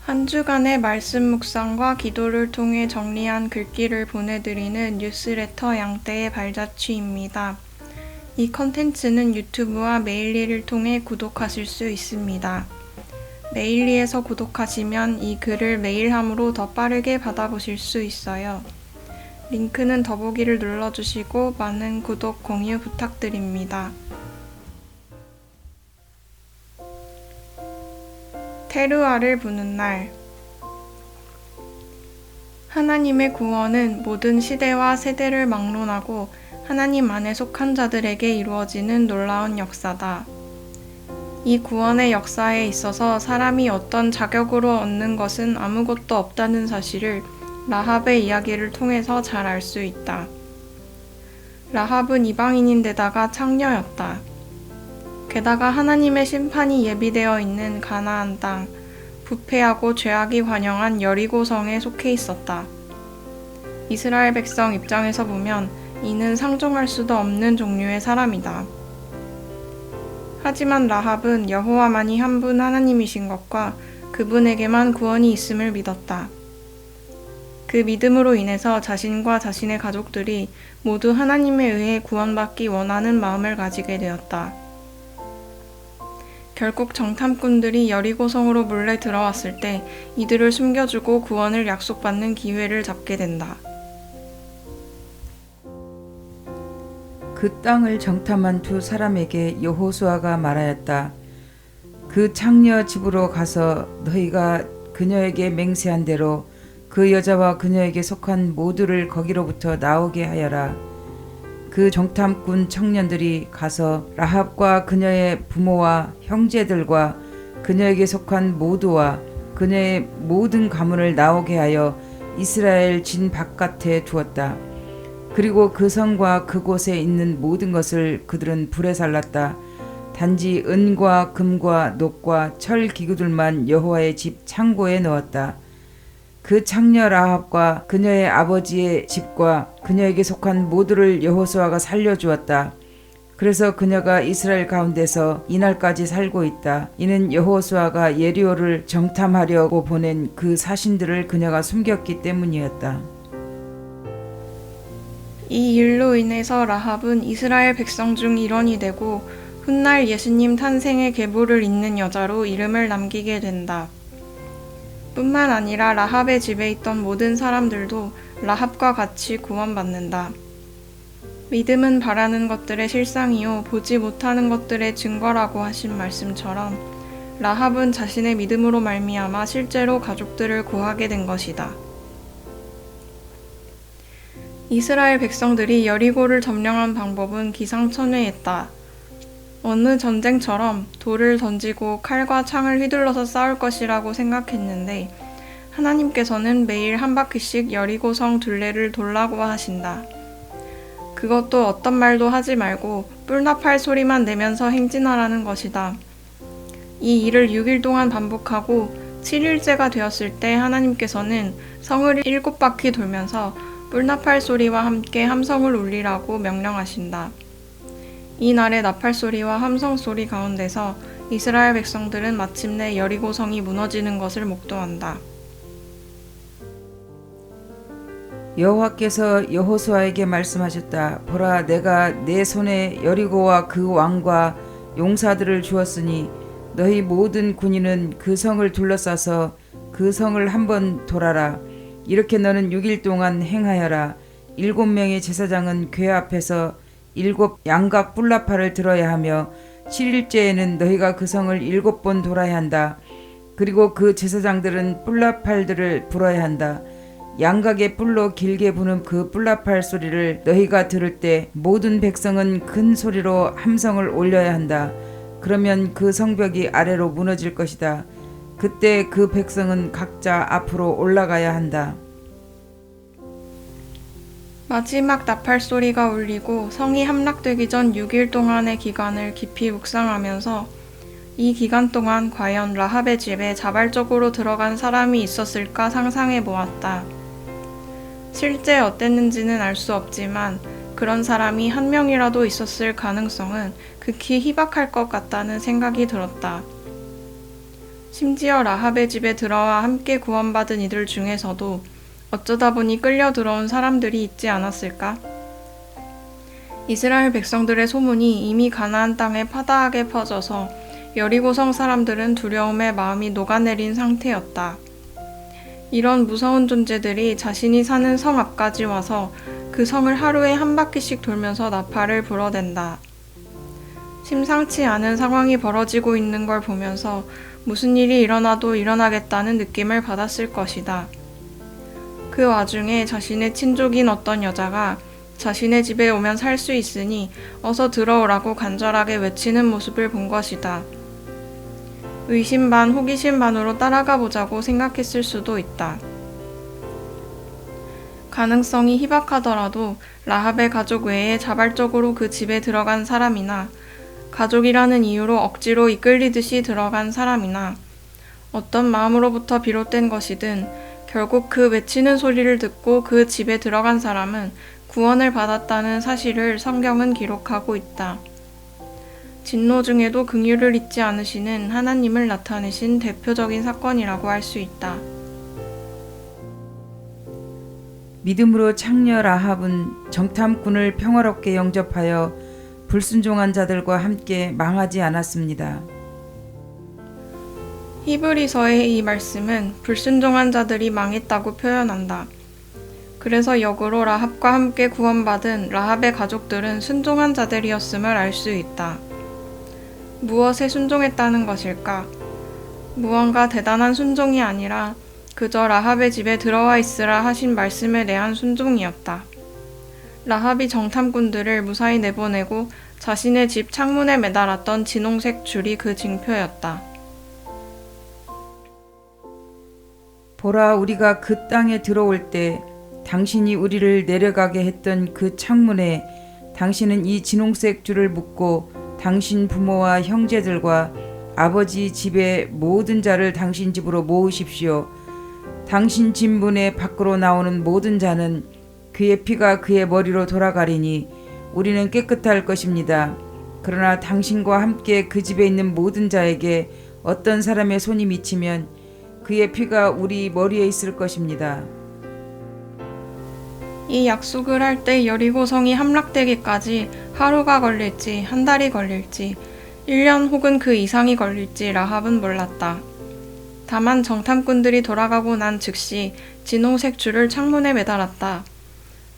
한 주간의 말씀 묵상과 기도를 통해 정리한 글귀를 보내드리는 뉴스레터 양떼의 발자취입니다. 이 컨텐츠는 유튜브와 메일리를 통해 구독하실 수 있습니다. 메일리에서 구독하시면 이 글을 메일함으로 더 빠르게 받아보실 수 있어요. 링크는 더보기를 눌러주시고 많은 구독, 공유 부탁드립니다. 테르아를 부는 날. 하나님의 구원은 모든 시대와 세대를 막론하고 하나님 안에 속한 자들에게 이루어지는 놀라운 역사다. 이 구원의 역사에 있어서 사람이 어떤 자격으로 얻는 것은 아무것도 없다는 사실을 라합의 이야기를 통해서 잘 알 수 있다. 라합은 이방인인데다가 창녀였다. 게다가 하나님의 심판이 예비되어 있는 가나안 땅, 부패하고 죄악이 관영한 여리고성에 속해 있었다. 이스라엘 백성 입장에서 보면 이는 상종할 수도 없는 종류의 사람이다. 하지만 라합은 여호와만이 한 분 하나님이신 것과 그분에게만 구원이 있음을 믿었다. 그 믿음으로 인해서 자신과 자신의 가족들이 모두 하나님에 의해 구원받기 원하는 마음을 가지게 되었다. 결국 정탐꾼들이 여리고성으로 몰래 들어왔을 때 이들을 숨겨주고 구원을 약속받는 기회를 잡게 된다. 그 땅을 정탐한 두 사람에게 여호수아가 말하였다. 그 창녀 집으로 가서 너희가 그녀에게 맹세한 대로 그 여자와 그녀에게 속한 모두를 거기로부터 나오게 하여라. 그 정탐꾼 청년들이 가서 라합과 그녀의 부모와 형제들과 그녀에게 속한 모두와 그녀의 모든 가문을 나오게 하여 이스라엘 진 바깥에 두었다. 그리고 그 성과 그곳에 있는 모든 것을 그들은 불에 살랐다. 단지 은과 금과 녹과 철 기구들만 여호와의 집 창고에 넣었다. 그 창녀 라합과 그녀의 아버지의 집과 그녀에게 속한 모두를 여호수아가 살려주었다. 그래서 그녀가 이스라엘 가운데서 이날까지 살고 있다. 이는 여호수아가 예리호를 정탐하려고 보낸 그 사신들을 그녀가 숨겼기 때문이었다. 이 일로 인해서 라합은 이스라엘 백성 중 일원이 되고 훗날 예수님 탄생의 계보를 잇는 여자로 이름을 남기게 된다. 뿐만 아니라 라합의 집에 있던 모든 사람들도 라합과 같이 구원받는다. 믿음은 바라는 것들의 실상이요 보지 못하는 것들의 증거라고 하신 말씀처럼 라합은 자신의 믿음으로 말미암아 실제로 가족들을 구하게 된 것이다. 이스라엘 백성들이 여리고를 점령한 방법은 기상천외했다. 어느 전쟁처럼 돌을 던지고 칼과 창을 휘둘러서 싸울 것이라고 생각했는데 하나님께서는 매일 한 바퀴씩 여리고성 둘레를 돌라고 하신다. 그것도 어떤 말도 하지 말고 뿔나팔 소리만 내면서 행진하라는 것이다. 이 일을 6일 동안 반복하고 7일째가 되었을 때 하나님께서는 성을 7바퀴 돌면서 뿔나팔 소리와 함께 함성을 울리라고 명령하신다. 이 날의 나팔 소리와 함성 소리 가운데서 이스라엘 백성들은 마침내 여리고성이 무너지는 것을 목도한다. 여호와께서 여호수아에게 말씀하셨다. 보라, 내가 내 손에 여리고와 그 왕과 용사들을 주었으니 너희 모든 군인은 그 성을 둘러싸서 그 성을 한번 돌아라. 이렇게 너는 6일 동안 행하여라. 7명의 제사장은 궤 앞에서 7 양각 뿔나팔을 들어야 하며 7일째에는 너희가 그 성을 7번 돌아야 한다. 그리고 그 제사장들은 뿔나팔들을 불어야 한다. 양각의 뿔로 길게 부는 그 뿔나팔 소리를 너희가 들을 때 모든 백성은 큰 소리로 함성을 올려야 한다. 그러면 그 성벽이 아래로 무너질 것이다. 그때 그 백성은 각자 앞으로 올라가야 한다. 마지막 나팔 소리가 울리고 성이 함락되기 전 6일 동안의 기간을 깊이 묵상하면서 이 기간 동안 과연 라합의 집에 자발적으로 들어간 사람이 있었을까 상상해 보았다. 실제 어땠는지는 알 수 없지만 그런 사람이 한 명이라도 있었을 가능성은 극히 희박할 것 같다는 생각이 들었다. 심지어 라합의 집에 들어와 함께 구원받은 이들 중에서도 어쩌다 보니 끌려 들어온 사람들이 있지 않았을까? 이스라엘 백성들의 소문이 이미 가나안 땅에 파다하게 퍼져서 여리고성 사람들은 두려움에 마음이 녹아내린 상태였다. 이런 무서운 존재들이 자신이 사는 성 앞까지 와서 그 성을 하루에 한 바퀴씩 돌면서 나팔을 불어댄다. 심상치 않은 상황이 벌어지고 있는 걸 보면서 무슨 일이 일어나도 일어나겠다는 느낌을 받았을 것이다. 그 와중에 자신의 친족인 어떤 여자가 자신의 집에 오면 살 수 있으니 어서 들어오라고 간절하게 외치는 모습을 본 것이다. 의심 반 호기심 반으로 따라가 보자고 생각했을 수도 있다. 가능성이 희박하더라도 라합의 가족 외에 자발적으로 그 집에 들어간 사람이나 가족이라는 이유로 억지로 이끌리듯이 들어간 사람이나 어떤 마음으로부터 비롯된 것이든 결국 그 외치는 소리를 듣고 그 집에 들어간 사람은 구원을 받았다는 사실을 성경은 기록하고 있다. 진노 중에도 긍휼을 잊지 않으시는 하나님을 나타내신 대표적인 사건이라고 할 수 있다. 믿음으로 창녀 라합은 정탐꾼을 평화롭게 영접하여 불순종한 자들과 함께 망하지 않았습니다. 히브리서의 이 말씀은 불순종한 자들이 망했다고 표현한다. 그래서 역으로 라합과 함께 구원받은 라합의 가족들은 순종한 자들이었음을 알 수 있다. 무엇에 순종했다는 것일까? 무언가 대단한 순종이 아니라 그저 라합의 집에 들어와 있으라 하신 말씀에 대한 순종이었다. 라합이 정탐꾼들을 무사히 내보내고 자신의 집 창문에 매달았던 진홍색 줄이 그 징표였다. 보라, 우리가 그 땅에 들어올 때 당신이 우리를 내려가게 했던 그 창문에 당신은 이 진홍색 줄을 묶고 당신 부모와 형제들과 아버지 집의 모든 자를 당신 집으로 모으십시오. 당신 집 문에 밖으로 나오는 모든 자는 그의 피가 그의 머리로 돌아가리니 우리는 깨끗할 것입니다. 그러나 당신과 함께 그 집에 있는 모든 자에게 어떤 사람의 손이 미치면 그의 피가 우리 머리에 있을 것입니다. 이 약속을 할 때 여리고성이 함락되기까지 하루가 걸릴지 한 달이 걸릴지 1년 혹은 그 이상이 걸릴지 라합은 몰랐다. 다만 정탐꾼들이 돌아가고 난 즉시 진홍색 줄을 창문에 매달았다.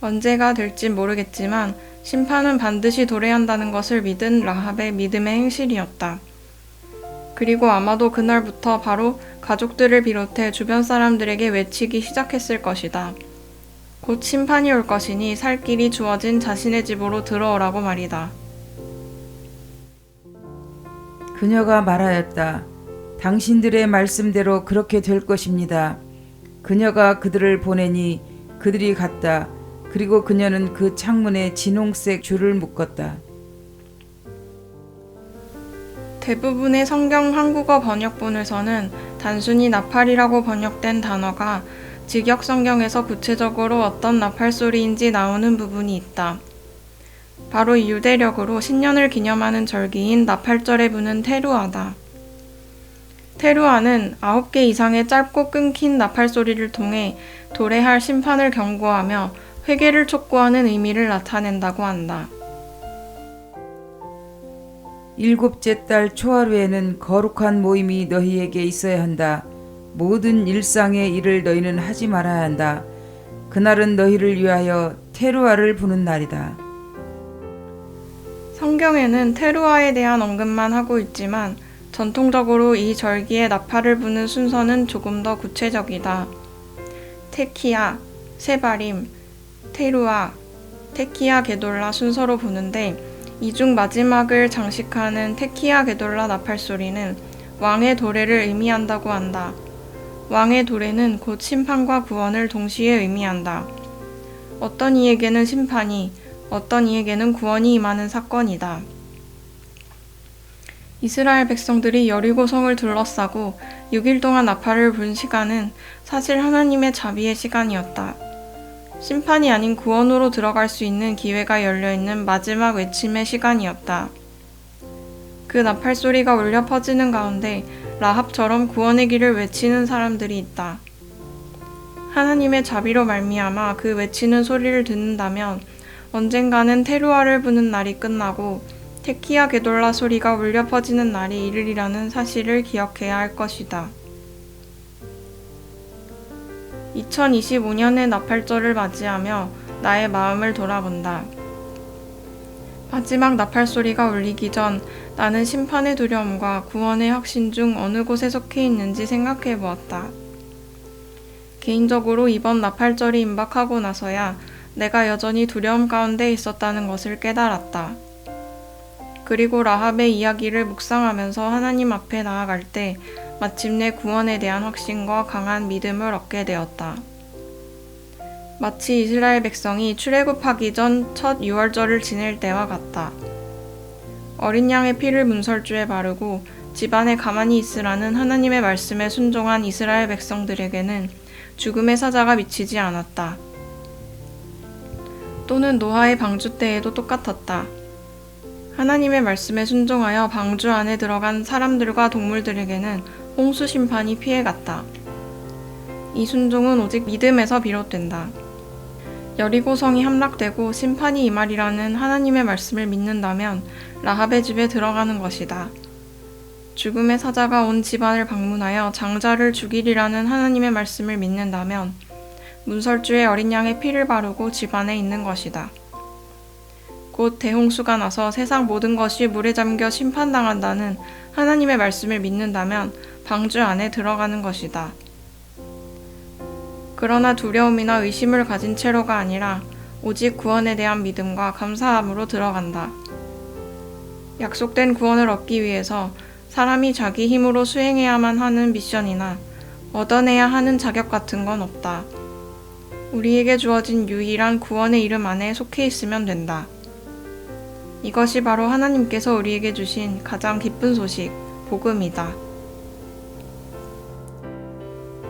언제가 될지 모르겠지만 심판은 반드시 도래한다는 것을 믿은 라합의 믿음의 행실이었다. 그리고 아마도 그날부터 바로 가족들을 비롯해 주변 사람들에게 외치기 시작했을 것이다. 곧 심판이 올 것이니 살 길이 주어진 자신의 집으로 들어오라고 말이다. 그녀가 말하였다. 당신들의 말씀대로 그렇게 될 것입니다. 그녀가 그들을 보내니 그들이 갔다. 그리고 그녀는 그 창문에 진홍색 줄을 묶었다. 대부분의 성경 한국어 번역본에서는 단순히 나팔이라고 번역된 단어가 직역 성경에서 구체적으로 어떤 나팔 소리인지 나오는 부분이 있다. 바로 유대력으로 신년을 기념하는 절기인 나팔절에 부는 테루아다. 테루아는 9개 이상의 짧고 끊긴 나팔 소리를 통해 도래할 심판을 경고하며 회개를 촉구하는 의미를 나타낸다고 한다. 7째 달 초하루에는 거룩한 모임이 너희에게 있어야 한다. 모든 일상의 일을 너희는 하지 말아야 한다. 그날은 너희를 위하여 테루아를 부는 날이다. 성경에는 테루아에 대한 언급만 하고 있지만 전통적으로 이 절기에 나팔을 부는 순서는 조금 더 구체적이다. 테키야, 세바림, 테루아, 테키야 게돌라 순서로 부는데 이 중 마지막을 장식하는 테키야 게돌라 나팔 소리는 왕의 도래를 의미한다고 한다. 왕의 도래는 곧 심판과 구원을 동시에 의미한다. 어떤 이에게는 심판이, 어떤 이에게는 구원이 임하는 사건이다. 이스라엘 백성들이 여리고성을 둘러싸고 6일 동안 나팔을 불 시간은 사실 하나님의 자비의 시간이었다. 심판이 아닌 구원으로 들어갈 수 있는 기회가 열려있는 마지막 외침의 시간이었다. 그 나팔 소리가 울려 퍼지는 가운데 라합처럼 구원의 길을 외치는 사람들이 있다. 하나님의 자비로 말미암아 그 외치는 소리를 듣는다면 언젠가는 테루아를 부는 날이 끝나고 테키아 게돌라 소리가 울려 퍼지는 날이 이르리라는 사실을 기억해야 할 것이다. 2025년의 나팔절을 맞이하며 나의 마음을 돌아본다. 마지막 나팔 소리가 울리기 전 나는 심판의 두려움과 구원의 확신 중 어느 곳에 속해 있는지 생각해 보았다. 개인적으로 이번 나팔절이 임박하고 나서야 내가 여전히 두려움 가운데 있었다는 것을 깨달았다. 그리고 라합의 이야기를 묵상하면서 하나님 앞에 나아갈 때 마침내 구원에 대한 확신과 강한 믿음을 얻게 되었다. 마치 이스라엘 백성이 출애굽하기 전 첫 유월절을 지낼 때와 같다. 어린 양의 피를 문설주에 바르고 집안에 가만히 있으라는 하나님의 말씀에 순종한 이스라엘 백성들에게는 죽음의 사자가 미치지 않았다. 또는 노아의 방주 때에도 똑같았다. 하나님의 말씀에 순종하여 방주 안에 들어간 사람들과 동물들에게는 홍수 심판이 피해갔다. 이 순종은 오직 믿음에서 비롯된다. 여리고성이 함락되고 심판이 임하리라는 하나님의 말씀을 믿는다면 라합의 집에 들어가는 것이다. 죽음의 사자가 온 집안을 방문하여 장자를 죽이리라는 하나님의 말씀을 믿는다면 문설주에 어린 양의 피를 바르고 집안에 있는 것이다. 곧 대홍수가 나서 세상 모든 것이 물에 잠겨 심판당한다는 하나님의 말씀을 믿는다면 방주 안에 들어가는 것이다. 그러나 두려움이나 의심을 가진 채로가 아니라 오직 구원에 대한 믿음과 감사함으로 들어간다. 약속된 구원을 얻기 위해서 사람이 자기 힘으로 수행해야만 하는 미션이나 얻어내야 하는 자격 같은 건 없다. 우리에게 주어진 유일한 구원의 이름 안에 속해 있으면 된다. 이것이 바로 하나님께서 우리에게 주신 가장 기쁜 소식, 복음이다.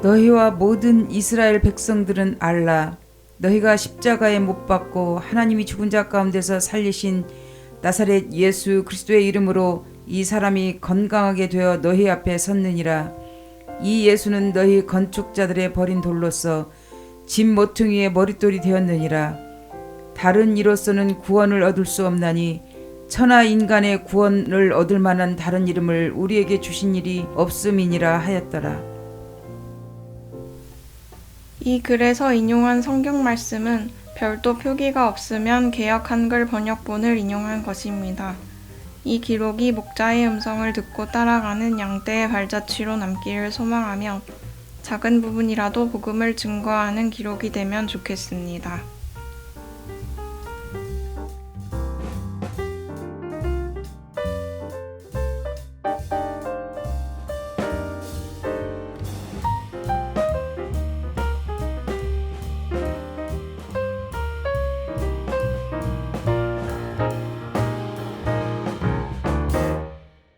너희와 모든 이스라엘 백성들은 알라. 너희가 십자가에 못 박고 하나님이 죽은 자 가운데서 살리신 나사렛 예수 그리스도의 이름으로 이 사람이 건강하게 되어 너희 앞에 섰느니라. 이 예수는 너희 건축자들의 버린 돌로서 집 모퉁이의 머릿돌이 되었느니라. 다른 이로서는 구원을 얻을 수 없나니 천하 인간의 구원을 얻을 만한 다른 이름을 우리에게 주신 일이 없음이니라 하였더라. 이 글에서 인용한 성경 말씀은 별도 표기가 없으면 개역 한글 번역본을 인용한 것입니다. 이 기록이 목자의 음성을 듣고 따라가는 양떼의 발자취로 남기를 소망하며 작은 부분이라도 복음을 증거하는 기록이 되면 좋겠습니다.